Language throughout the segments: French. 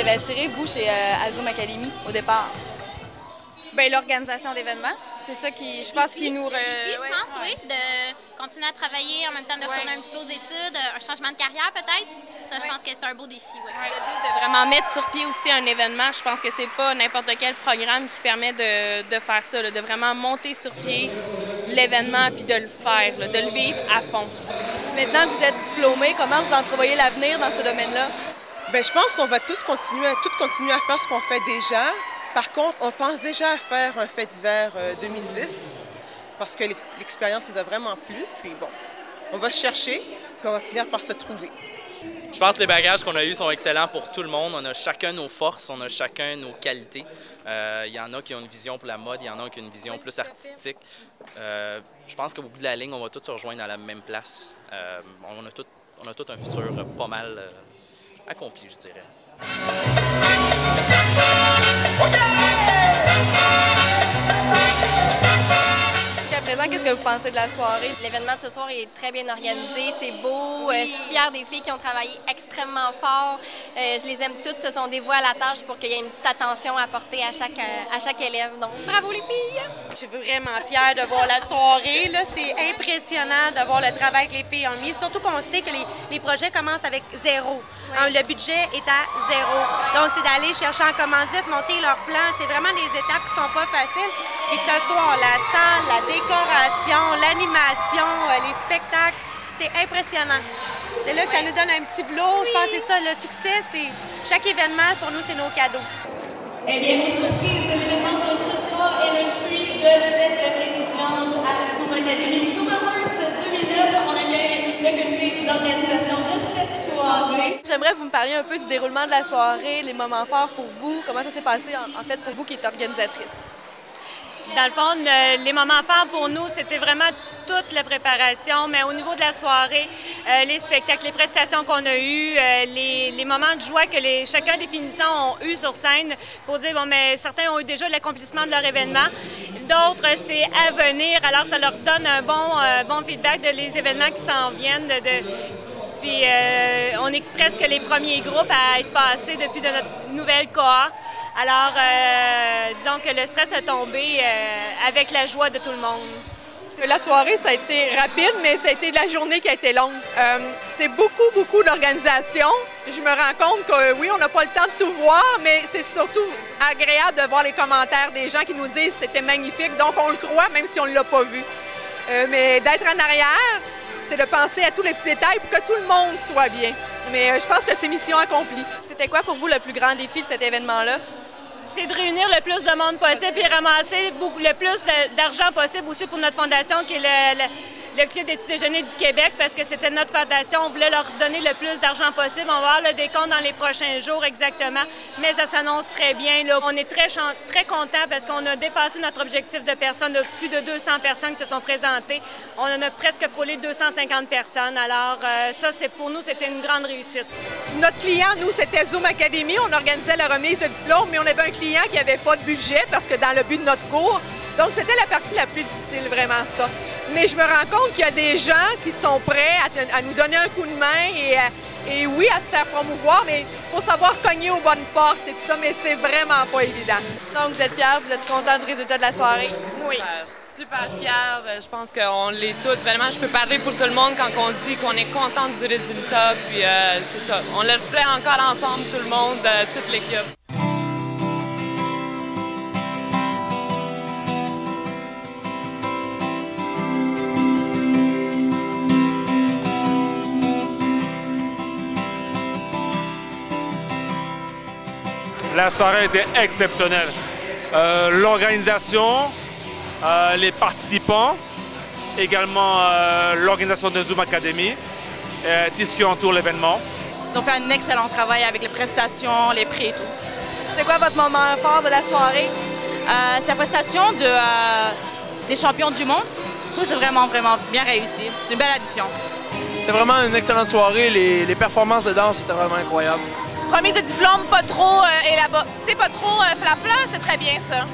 avait attiré, vous, chez Zoom Academy, au départ? Bien, l'organisation d'événements. C'est ça qui, je pense, qui nous... Je pense, oui, de continuer à travailler en même temps de retourner un petit peu aux études, un changement de carrière peut-être. Ça, je pense que c'est un beau défi. Oui. De vraiment mettre sur pied aussi un événement, je pense que c'est pas n'importe quel programme qui permet de faire ça, là, de vraiment monter sur pied l'événement puis de le faire, là, de le vivre à fond. Maintenant que vous êtes diplômé, comment vous entrevoyez l'avenir dans ce domaine-là? Bien, je pense qu'on va tous continuer à faire ce qu'on fait déjà. Par contre, on pense déjà à faire un fait d'hiver 2010 parce que l'expérience nous a vraiment plu. Puis bon, on va chercher, puis on va finir par se trouver. Je pense que les bagages qu'on a eus sont excellents pour tout le monde. On a chacun nos forces, on a chacun nos qualités. Il y en a qui ont une vision pour la mode, il y en a qui ont une vision plus artistique. Je pense qu'au bout de la ligne, on va tous se rejoindre à la même place. On a tout un futur pas mal accompli, je dirais. Jusqu'à présent, qu'est-ce que vous pensez de la soirée? L'événement de ce soir est très bien organisé, c'est beau. Je suis fière des filles qui ont travaillé extrêmement fort. Je les aime toutes, se sont dévouées à la tâche pour qu'il y ait une petite attention apportée à chaque élève. Donc, bravo les filles! Je suis vraiment fière de voir la soirée. C'est impressionnant de voir le travail que les filles ont mis. Surtout qu'on sait que les projets commencent avec zéro. Oui. Le budget est à zéro. Donc, c'est d'aller chercher en commandite, monter leur plan. C'est vraiment des étapes qui ne sont pas faciles. Et ce soir, la salle, la décoration, l'animation, les spectacles, c'est impressionnant. C'est là que ça nous donne un petit blow. Je pense que c'est ça, le succès, c'est chaque événement, pour nous, c'est nos cadeaux. Eh bien, nos surprises, l'événement de ce soir est le fruit de cette étudiante à Zoom Academy. Les Zoom Awards 2009, on accueille le comité d'organisation de cette soirée. J'aimerais que vous me parliez un peu du déroulement de la soirée, les moments forts pour vous, comment ça s'est passé en fait pour vous qui êtes organisatrice. Dans le fond, les moments forts pour nous, c'était vraiment toute la préparation, mais au niveau de la soirée, les spectacles, les prestations qu'on a eues, les moments de joie que chacun des finissants ont eu sur scène pour dire, bon, mais certains ont eu déjà l'accomplissement de leur événement, d'autres, c'est à venir, alors ça leur donne un bon feedback de les événements qui s'en viennent. Puis on est presque les premiers groupes à être passés depuis de notre nouvelle cohorte. Alors, disons que le stress a tombé avec la joie de tout le monde. La soirée, ça a été rapide, mais ça a été la journée qui a été longue. C'est beaucoup d'organisation. Je me rends compte que oui, on n'a pas le temps de tout voir, mais c'est surtout agréable de voir les commentaires des gens qui nous disent que c'était magnifique. Donc, on le croit, même si on ne l'a pas vu. Mais d'être en arrière, c'est de penser à tous les petits détails pour que tout le monde soit bien. Mais je pense que c'est mission accomplie. C'était quoi pour vous le plus grand défi de cet événement-là? C'est de réunir le plus de monde possible et ramasser le plus d'argent possible aussi pour notre fondation qui est le Club des petits déjeuners du Québec parce que c'était notre fondation. On voulait leur donner le plus d'argent possible. On va avoir le décompte dans les prochains jours exactement, mais ça s'annonce très bien. Là. On est très contents parce qu'on a dépassé notre objectif de personnes, de plus de 200 personnes qui se sont présentées. On en a presque frôlé 250 personnes. Alors ça, pour nous, c'était une grande réussite. Notre client, nous, c'était Zoom Academy. On organisait la remise de diplôme, mais on avait un client qui n'avait pas de budget parce que dans le but de notre cours, donc c'était la partie la plus difficile, vraiment ça. Mais je me rends compte qu'il y a des gens qui sont prêts à nous donner un coup de main et oui, à se faire promouvoir, mais il faut savoir cogner aux bonnes portes et tout ça, mais c'est vraiment pas évident. Donc vous êtes fiers, vous êtes contents du résultat de la soirée? Oui. Super fiers. Je pense qu'on l'est toutes. Vraiment, je peux parler pour tout le monde quand on dit qu'on est contente du résultat. Puis c'est ça. On le refait encore ensemble, tout le monde, toute l'équipe. La soirée était exceptionnelle. L'organisation, les participants, également l'organisation de Zoom Academy, tout ce qui entoure l'événement. Ils ont fait un excellent travail avec les prestations, les prix et tout. C'est quoi votre moment fort de la soirée? C'est la prestation des champions du monde. Je trouve que c'est vraiment bien réussi. C'est une belle addition. C'est vraiment une excellente soirée. Les performances de danse étaient vraiment incroyables. Remise de diplôme, pas trop là-bas. Tu sais, pas trop flafla, c'est très bien ça.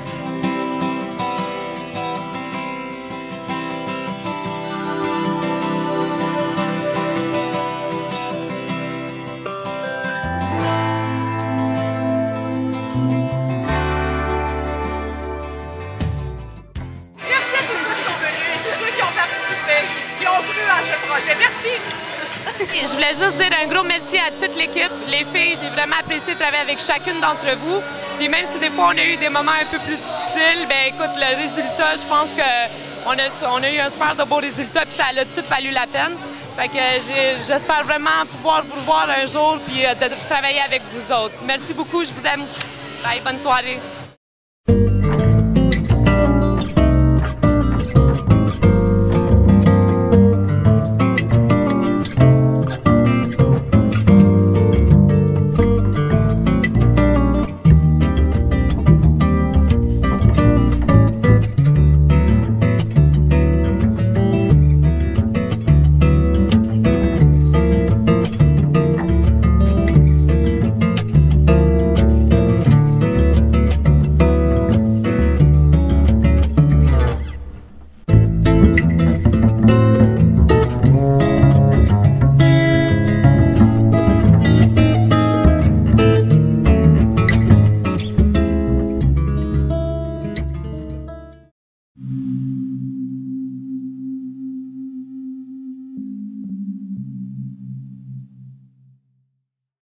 voulais juste dire un gros merci à toute l'équipe. Les filles, j'ai vraiment apprécié de travailler avec chacune d'entre vous. Puis même si des fois on a eu des moments un peu plus difficiles, ben écoute, le résultat, je pense qu'on a eu un super de beau résultat, puis ça a tout valu la peine. Fait que j'espère vraiment pouvoir vous revoir un jour, puis de travailler avec vous autres. Merci beaucoup, je vous aime. Bye, bonne soirée.